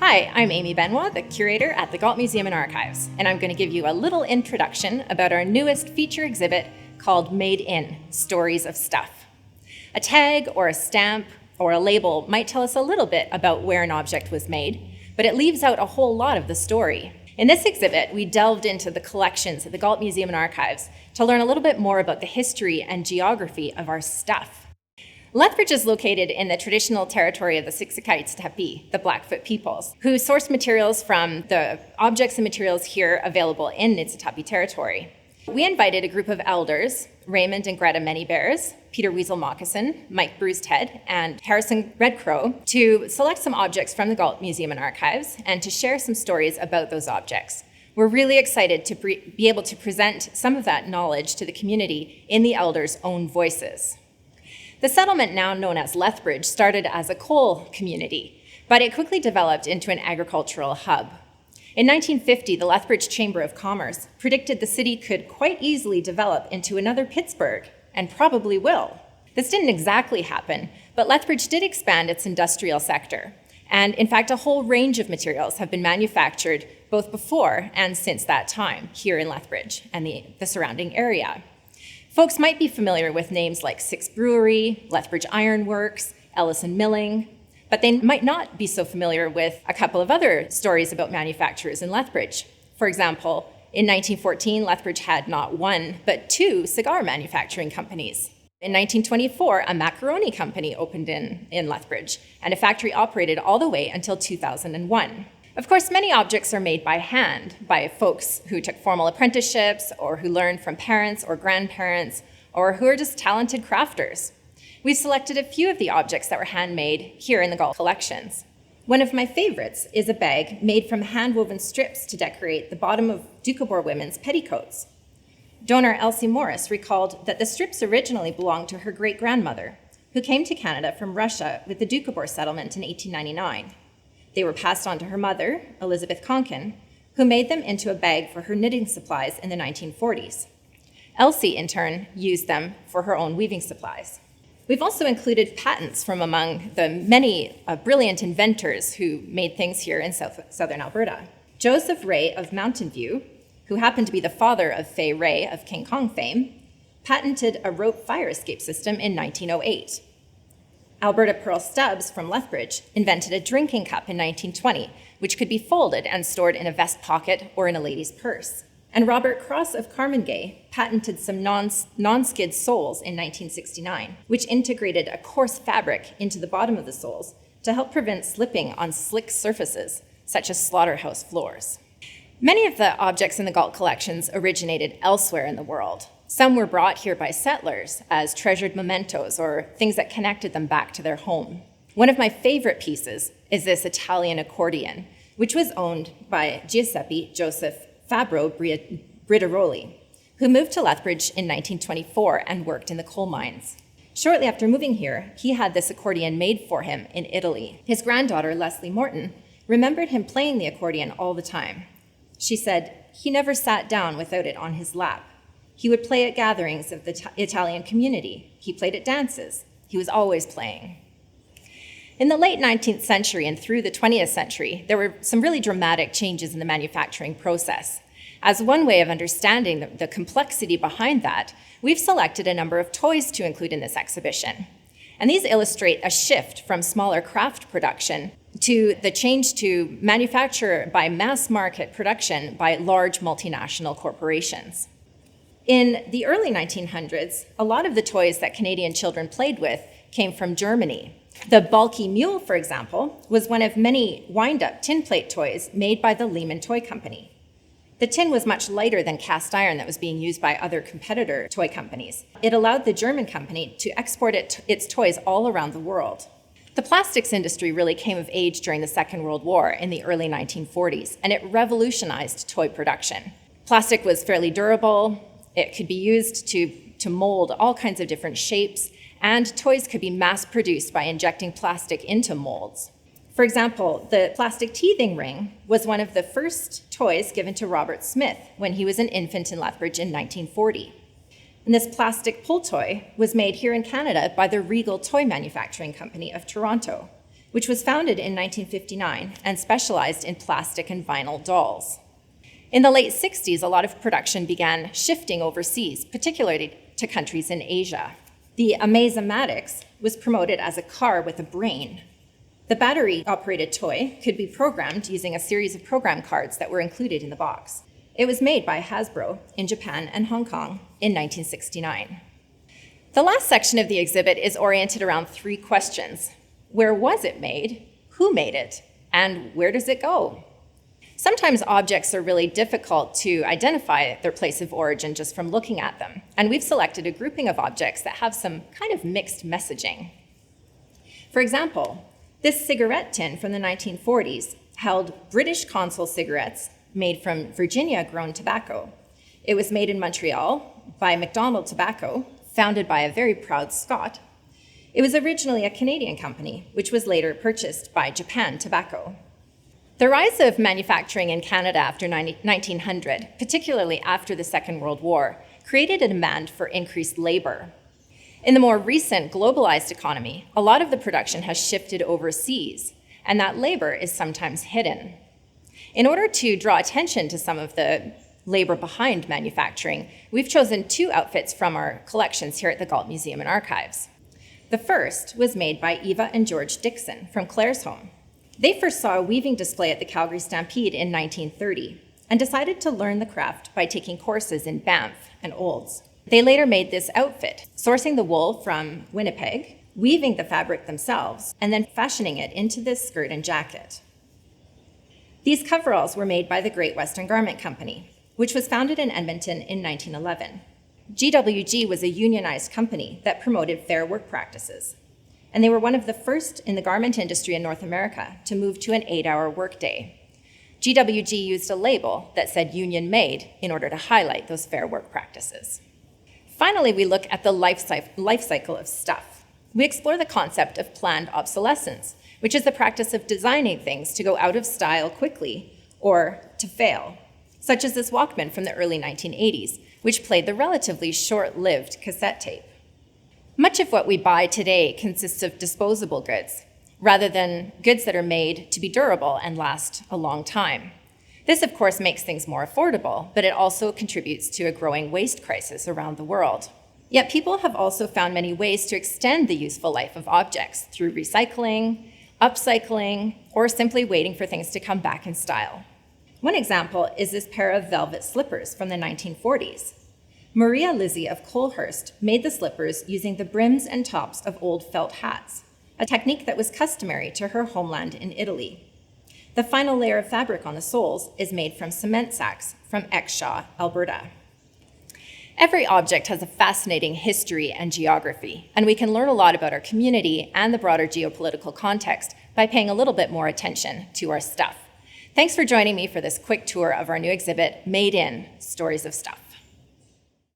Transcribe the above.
Hi, I'm Amy Benoit, the curator at the Galt Museum and Archives, and I'm going to give you a little introduction about our newest feature exhibit called Made In: Stories of Stuff. A tag or a stamp or a label might tell us a little bit about where an object was made, but it leaves out a whole lot of the story. In this exhibit, we delved into the collections at the Galt Museum and Archives to learn a little bit more about the history and geography of our stuff. Lethbridge is located in the traditional territory of the Siksikaits Tepi, the Blackfoot peoples, who sourced materials from the objects and materials here available in Niitsitapi territory. We invited a group of elders, Raymond and Greta Manybears, Peter Weasel Moccasin, Mike Bruised Head, and Harrison Red Crow, to select some objects from the Galt Museum and Archives and to share some stories about those objects. We're really excited to be able to present some of that knowledge to the community in the elders' own voices. The settlement, now known as Lethbridge, started as a coal community, but it quickly developed into an agricultural hub. In 1950, the Lethbridge Chamber of Commerce predicted the city could quite easily develop into another Pittsburgh, and probably will. This didn't exactly happen, but Lethbridge did expand its industrial sector. And in fact, a whole range of materials have been manufactured both before and since that time here in Lethbridge and the surrounding area. Folks might be familiar with names like Six Brewery, Lethbridge Iron Works, Ellison Milling, but they might not be so familiar with a couple of other stories about manufacturers in Lethbridge. For example, in 1914, Lethbridge had not one, but two cigar manufacturing companies. In 1924, a macaroni company opened in Lethbridge, and a factory operated all the way until 2001. Of course, many objects are made by hand by folks who took formal apprenticeships or who learned from parents or grandparents or who are just talented crafters. We've selected a few of the objects that were handmade here in the Galt collections. One of my favorites is a bag made from hand-woven strips to decorate the bottom of Doukhobor women's petticoats. Donor Elsie Morris recalled that the strips originally belonged to her great-grandmother, who came to Canada from Russia with the Doukhobor settlement in 1899. They were passed on to her mother, Elizabeth Conkin, who made them into a bag for her knitting supplies in the 1940s. Elsie, in turn, used them for her own weaving supplies. We've also included patents from among the many brilliant inventors who made things here in southern Alberta. Joseph Ray of Mountain View, who happened to be the father of Fay Ray of King Kong fame, patented a rope fire escape system in 1908. Alberta Pearl Stubbs from Lethbridge invented a drinking cup in 1920, which could be folded and stored in a vest pocket or in a lady's purse. And Robert Cross of Carmangay patented some non-skid soles in 1969, which integrated a coarse fabric into the bottom of the soles to help prevent slipping on slick surfaces, such as slaughterhouse floors. Many of the objects in the Galt collections originated elsewhere in the world. Some were brought here by settlers as treasured mementos or things that connected them back to their home. One of my favorite pieces is this Italian accordion, which was owned by Giuseppe Joseph Fabro Bridaroli, who moved to Lethbridge in 1924 and worked in the coal mines. Shortly after moving here, he had this accordion made for him in Italy. His granddaughter, Leslie Morton, remembered him playing the accordion all the time. She said, "He never sat down without it on his lap. He would play at gatherings of the Italian community. He played at dances. He was always playing." In the late 19th century and through the 20th century, there were some really dramatic changes in the manufacturing process. As one way of understanding the complexity behind that, we've selected a number of toys to include in this exhibition. And these illustrate a shift from smaller craft production to the change to manufacture by mass market production by large multinational corporations. In the early 1900s, a lot of the toys that Canadian children played with came from Germany. The bulky mule, for example, was one of many wind-up tin plate toys made by the Lehman Toy Company. The tin was much lighter than cast iron that was being used by other competitor toy companies. It allowed the German company to export its toys all around the world. The plastics industry really came of age during the Second World War in the early 1940s, and it revolutionized toy production. Plastic was fairly durable. It could be used to mold all kinds of different shapes, and toys could be mass-produced by injecting plastic into molds. For example, the plastic teething ring was one of the first toys given to Robert Smith when he was an infant in Lethbridge in 1940. And this plastic pull toy was made here in Canada by the Regal Toy Manufacturing Company of Toronto, which was founded in 1959 and specialized in plastic and vinyl dolls. In the late 60s, a lot of production began shifting overseas, particularly to countries in Asia. The Amazematics was promoted as a car with a brain. The battery-operated toy could be programmed using a series of program cards that were included in the box. It was made by Hasbro in Japan and Hong Kong in 1969. The last section of the exhibit is oriented around 3 questions. Where was it made? Who made it? And where does it go? Sometimes objects are really difficult to identify their place of origin just from looking at them, and we've selected a grouping of objects that have some kind of mixed messaging. For example, this cigarette tin from the 1940s held British Consul cigarettes made from Virginia-grown tobacco. It was made in Montreal by McDonald Tobacco, founded by a very proud Scot. It was originally a Canadian company, which was later purchased by Japan Tobacco. The rise of manufacturing in Canada after 1900, particularly after the Second World War, created a demand for increased labor. In the more recent globalized economy, a lot of the production has shifted overseas, and that labor is sometimes hidden. In order to draw attention to some of the labor behind manufacturing, we've chosen 2 outfits from our collections here at the Galt Museum and Archives. The first was made by Eva and George Dixon from Claresholm. They first saw a weaving display at the Calgary Stampede in 1930 and decided to learn the craft by taking courses in Banff and Olds. They later made this outfit, sourcing the wool from Winnipeg, weaving the fabric themselves, and then fashioning it into this skirt and jacket. These coveralls were made by the Great Western Garment Company, which was founded in Edmonton in 1911. GWG was a unionized company that promoted fair work practices, and they were one of the first in the garment industry in North America to move to an 8-hour workday. GWG used a label that said union made in order to highlight those fair work practices. Finally, we look at the life cycle of stuff. We explore the concept of planned obsolescence, which is the practice of designing things to go out of style quickly or to fail, such as this Walkman from the early 1980s, which played the relatively short-lived cassette tape. Much of what we buy today consists of disposable goods, rather than goods that are made to be durable and last a long time. This, of course, makes things more affordable, but it also contributes to a growing waste crisis around the world. Yet people have also found many ways to extend the useful life of objects through recycling, upcycling, or simply waiting for things to come back in style. One example is this pair of velvet slippers from the 1940s. Maria Lizzie of Colehurst made the slippers using the brims and tops of old felt hats, a technique that was customary to her homeland in Italy. The final layer of fabric on the soles is made from cement sacks from Exshaw, Alberta. Every object has a fascinating history and geography, and we can learn a lot about our community and the broader geopolitical context by paying a little bit more attention to our stuff. Thanks for joining me for this quick tour of our new exhibit, Made in Stories of Stuff.